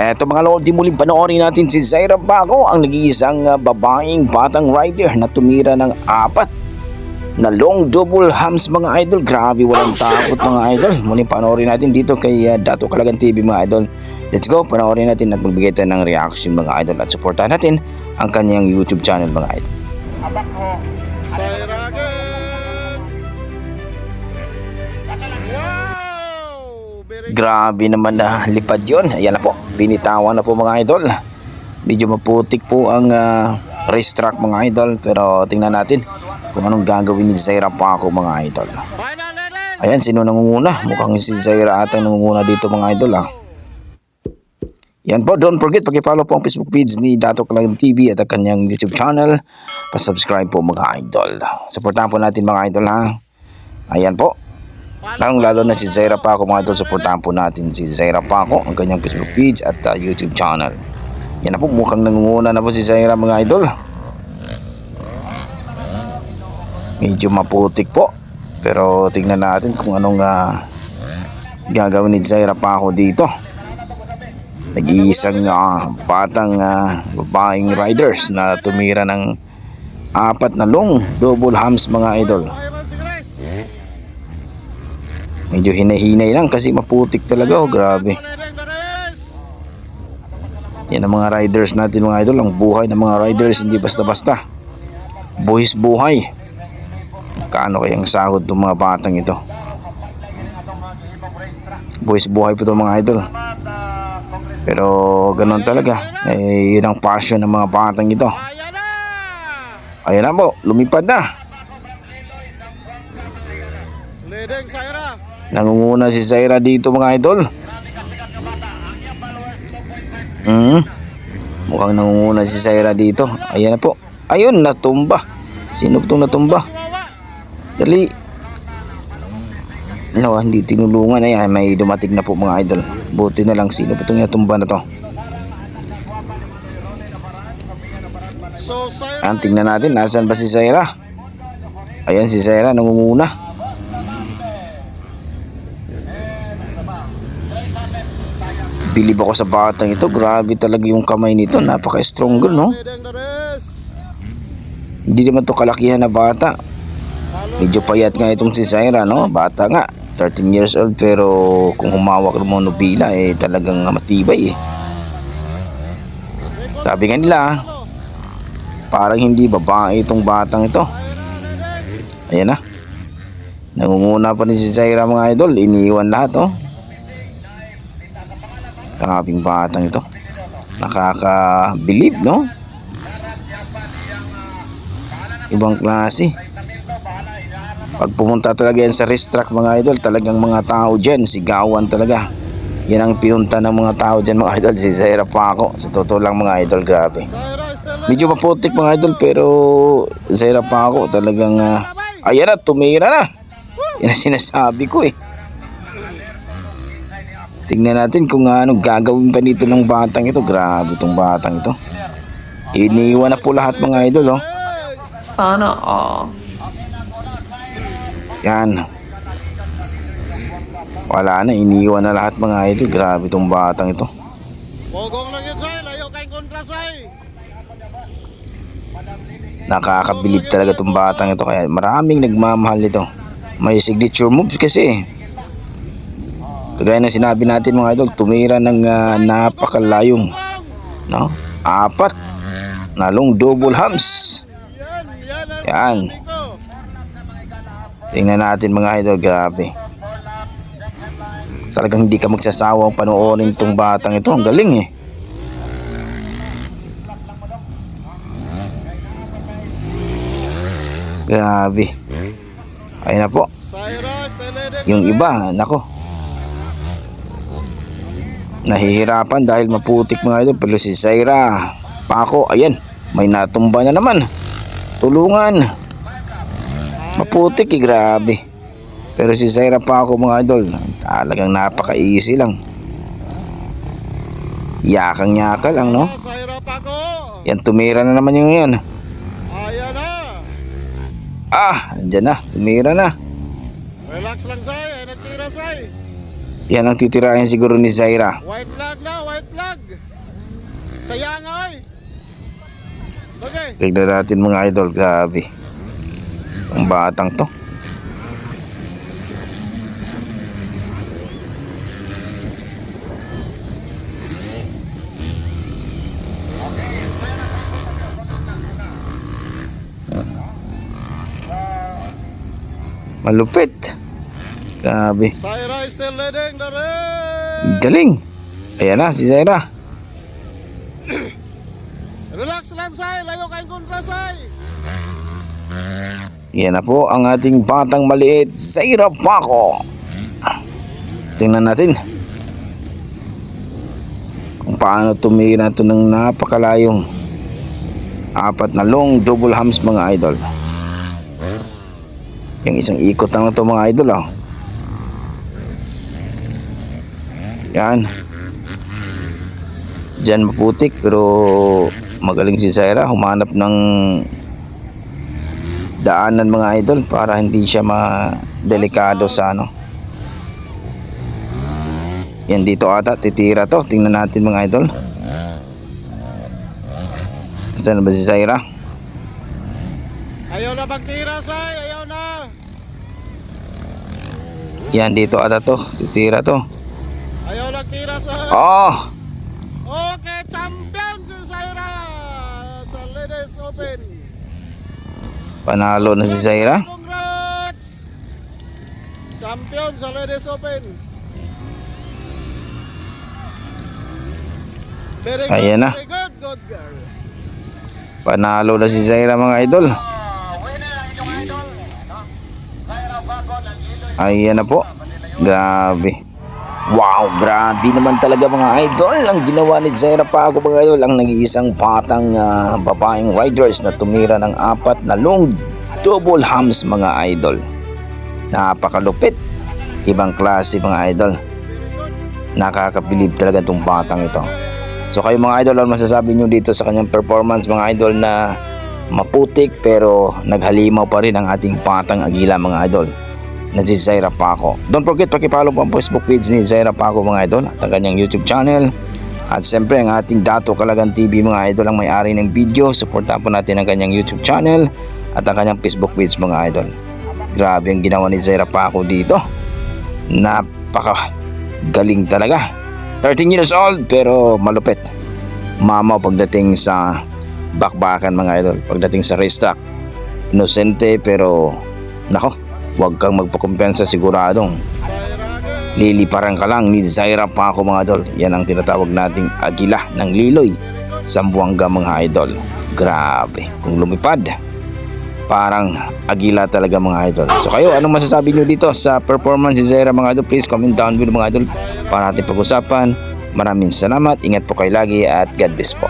Eto mga lord, di muling panoorin natin si Zaira Paco, ang nag-iisang babaeng batang rider na tumira ng 4 na long double hams mga idol. Grabe, walang takot mga idol. Muling panoorin natin dito kay Dato Kalagan TV mga idol. Let's go, panoorin natin at magbigay tayo ng reaction mga idol at supportahan natin ang kanyang YouTube channel mga idol. Abak ho. Zaira again. Wow! Very Grabe naman na lipad yun. Ayan na po, binitawan na po mga idol. Medyo maputik po ang racetrack mga idol. Pero tingnan natin kung anong gagawin ni Zaira Paco mga idol. final level. Ayan, sino nangunguna? Mukhang si Zaira ata nangunguna dito mga idol Yan po, don't forget paki-follow po ang Facebook page ni Dato Kalagan TV at ang kanyang YouTube channel. Pa-subscribe po mga idol. Supportahan po natin mga idol Ayan po. Lalo na si Zaira Paco mga idol, supportahan po natin si Zaira Paco, ang kanyang Facebook page at YouTube channel. Yan na po, mukhang nangunguna na po si Zaira mga idol. Medyo maputik po. Pero tingnan natin kung anong gagawin ni Zaira Paco dito. Nag-iisang batang babaeng riders na tumira ng 4 na long double hams mga idol. Medyo hinahinay lang kasi maputik talaga grabe. Yan ang mga riders natin mga idol. Ang buhay ng mga riders hindi basta-basta. Buhis buhay. Kaano kayang sahod ng mga batang ito? Buhis buhay po itong mga idol. Pero ganoon talaga. Yun ang passion ng mga batang ito. Ayan na po, lumipad na. Leading Zaira. Nangunguna si Zaira dito mga idol. Mukhang nangunguna si Zaira dito. Ayan na po. Ayun, natumba. Sino itong natumba? Dali. No, hindi tinulungan. Ayan, may dumating na po mga idol. Buti na lang, sino itong natumba na to? So Zaira. Ayan, tingnan natin, nasaan ba si Zaira? Ayan si Zaira, nangunguna. Bilib ako sa batang ito. Grabe talaga yung kamay nito. Napaka-stronger, no? Leading the race. Hindi naman to kalakihan na bata. Medyo payat nga itong si Zaira, no? Bata nga. 13 years old pero kung humawak ng monobila talagang matibay Sabi nga nila, parang hindi babae itong batang ito. Ayan na. Nangunguna pa ni si Zaira mga idol. Iniwan lahat Grabing batang ito. Nakakabilib, no? Ibang klase. Pag pumunta talaga yan sa racetrack mga idol, talagang mga tao dyan, sigawan talaga. Yan ang pinunta ng mga tao dyan mga idol, si Zaira Paco. Sa totoo lang mga idol, grabe. Zaira still Medyo maputik mga idol, pero Zaira Paco talagang ayan na, tumira na. Yan ang sinasabi ko Tingnan natin kung anong gagawin pa nito ng batang ito. Grabe itong batang ito. Iniwan na po lahat mga idol Sana all. Yan. Wala na, iniwan na lahat mga idol. Grabe itong batang ito. Bogong lang yun Zay. Layo kay kontra Zay. Nakakabilib talaga itong batang ito. Kaya maraming nagmamahal ito. May signature moves kasi kagaya ng sinabi natin mga idol, tumira ng napakalayong 4 na long double hams. Yan. Tingnan natin mga idol, grabe. Talagang hindi ka magsasawang panoorin itong batang ito. Ang galing Grabe. Ayun na po. Zaira still leading. Yung iba, nako, nahihirapan dahil maputik mga idol. Pero si Zaira Paco, ayan, may natumba na naman. Tulungan. Maputik grabe. Pero si Zaira Paco mga idol, talagang napaka-easy lang. Yakang-yaka lang, no? Zaira Paco. Yan, tumira na naman yung yan. Ayan na. Andyan na, tumira na. Relax lang Zay. Ay nagtira Zay. Yan ang titirahin siguro ni Zaira. White flag na, white flag. Sayang oy. Okay. Tignan natin mga idol, grabe. Ang batang to. Malupit. Grabe. Zaira is still leading the race. Galing. Ayan na si Zaira. Relax lang, Say. Layo kayong kontra, Say. Yan na po ang ating batang maliit, Zaira Paco. Tingnan natin kung paano tumira ito ng napakalayong 4 na long double hams mga idol. Yung isang ikot lang na ito mga idol oh. Yan. Diyan maputik pero magaling si Zaira humanap ng daanan mga idol para hindi siya ma-delikado sa ano. Yan dito ata titira to. Tingnan natin mga idol. Saan ba si Zaira? Ayaw na magtira, Say. Ayaw na. Yan dito ata to. Titira to. Ayaw na tira, Say. Oh! Okay, champion si Zaira sa Ladies Open. Panalo na si Zaira. Congrats! Champion sa Ladies Open. Very good, Ayan na. very good, good girl. Panalo na si Zaira mga idol. Ayan na po. Grabe. Wow, grabe naman talaga mga idol ang ginawa ni Zaira Paco mga idol, ang nag-iisang batang babaeng riders na tumira ng 4 na long double hams mga idol. Napakalupit. Ibang klase mga idol. Nakakabilib talaga itong batang ito. So kayo mga idol, ano masasabi nyo dito sa kanyang performance mga idol na maputik pero naghalimaw pa rin ang ating batang agila mga idol na si Zaira Paco. Don't forget pakipollow po ang Facebook page ni Zaira Paco mga idol at ang kanyang YouTube channel. At siyempre ang ating Dato Kalagan TV mga idol ang may-ari ng video. Supportan po natin ang kanyang YouTube channel at ang kanyang Facebook page mga idol. Grabe ang ginawa ni Zaira Paco dito. Napaka galing talaga. 13 years old pero malupit. Mamaw pagdating sa bakbakan mga idol. Pagdating sa racetrack. Inosente pero nako, huwag kang magpakumpensa, siguradong liliparan ka lang ni Zaira Paco mga idol. Yan ang tinatawag nating agila ng Liloy, Zamboanga mga idol. Grabe, kung lumipad parang agila talaga mga idol. So kayo, anong masasabi nyo dito sa performance ni Zaira mga idol? Please comment down below mga idol para natin pag-usapan. Maraming salamat, ingat po kayo lagi at God bless po.